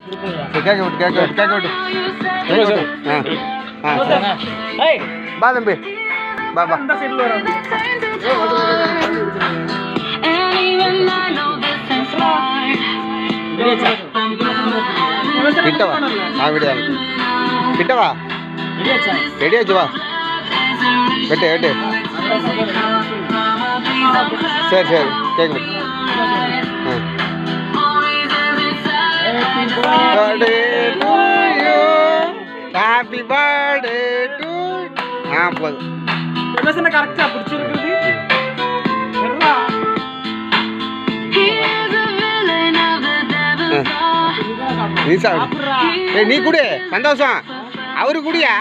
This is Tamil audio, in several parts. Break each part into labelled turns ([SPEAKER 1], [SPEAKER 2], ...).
[SPEAKER 1] கேட்க விட்டு பா தம்பி பா கிட்டவா விடியா கிட்டவா ரெடியாச்சு வா வெட்டு சரி கேட்க ஹாப்பி பர்த்டே டு போதும்
[SPEAKER 2] என்ன கரெக்டா பிடிச்சிருக்குது
[SPEAKER 1] நீ குடி சந்தோஷம் அவரு குடியா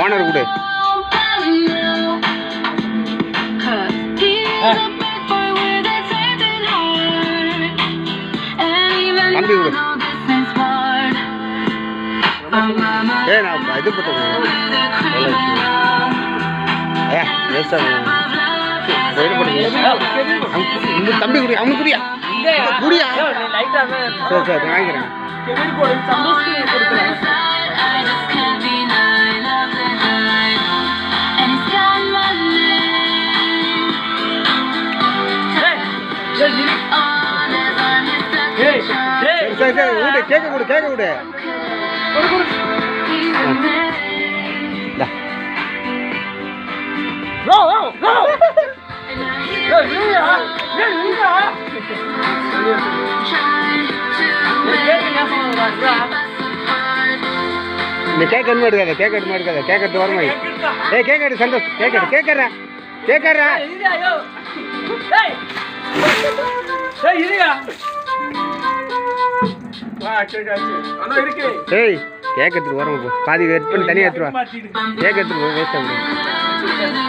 [SPEAKER 1] ஓனர் குடு தம்பி குடு நான் இது போட்டுருக்கேன் தம்பி குடி அவங்க குடியா குடியா சரி வாங்கிக்கிறேன் கேட்க விடு நீ கேட்க எடுக்காத கேட்கறது வரமா கேட்கறது சந்தோஷ் கேட்கறா ஏய் கேட்கறதுக்கு வரும் பாதி வெயிட் பண்ணி தனியாக எடுத்துருவா கேட்கறதுக்கு வேஸ்ட் ஆகும்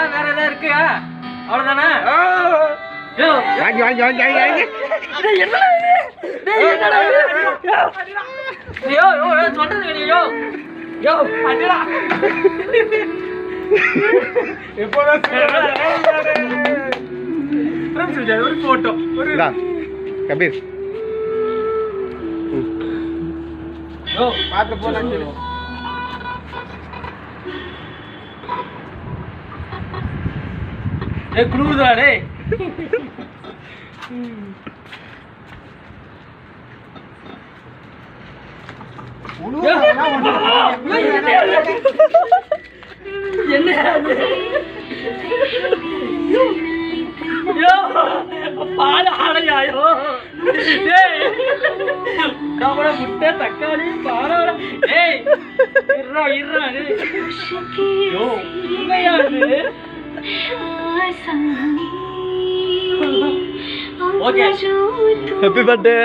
[SPEAKER 2] வேற ஏதாவது இருக்கு அவ்வளவுதானே
[SPEAKER 1] வாங்கி
[SPEAKER 2] ஒரு போட்டோ
[SPEAKER 1] கபீர்
[SPEAKER 2] பார்த்து போலாம் குளிருதா டேய் முட்டை தக்காளி பாரோட
[SPEAKER 1] ஹாப்பி பர்த்டே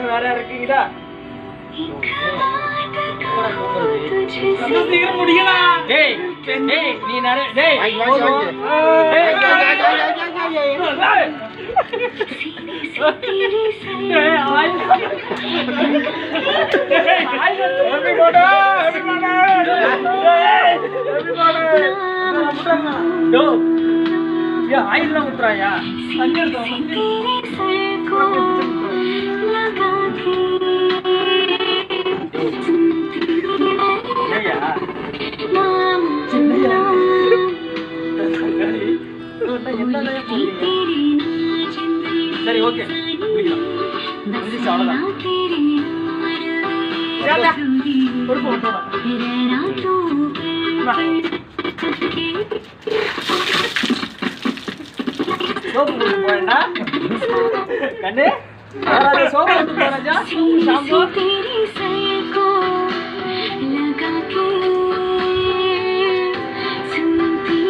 [SPEAKER 2] வேற இருக்கீங்களா சீக்கிரம் முடிக்கலாம் நீ நிறைய ஆயிரம் ஊத்துறாயா சரி ஓகே அவ்வளோதான் ஒரு போட்டோ சோப்பு போட்டு போறேன்டா கண்ணு யாராவது சோப்பு போட்டு போறாஜா ஷாம்பு
[SPEAKER 3] तेरी सर को लगा के सुनती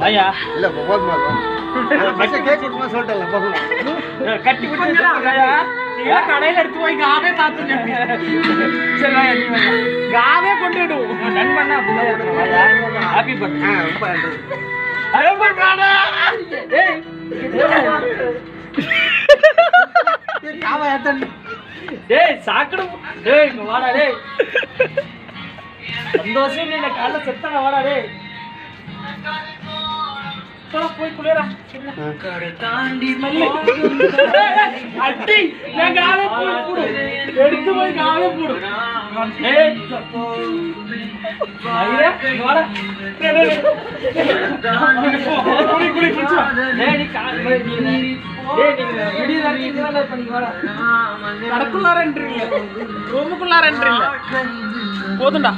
[SPEAKER 2] ஐயா கட்டி போட்டு ஐயா கடையில எடுத்து போய் காவே தாத்துங்க சரி வாயா நீ வாயா காவே கொண்டு விடு நண்பண்ணா அப்படிதான் இருக்கணும் வாயா ஹாப்பி பர்த்டே ரொம்ப நன்றி ஹாப்பி பர்த்டே ஏய் காவா ஏத்தன் டேய் சாக்கடு டேய் இங்க வாடா டேய் சந்தோஷம் நீ காலைல செத்தன வாடா டேய் போய் குளிரா அட்டி நான் காவே போடு எடுத்து போய் காவே போடு ஏய் ஐயா வாடா குளி குளி குளிச்சு டேய் நீ கால் போய் நீ டேய் நீ வீடியோ எடுத்துறல பண்ணி வாடா கடக்குள்ளாரன்றீங்க ரூமுக்குள்ளாரன்றீங்க போதும்டா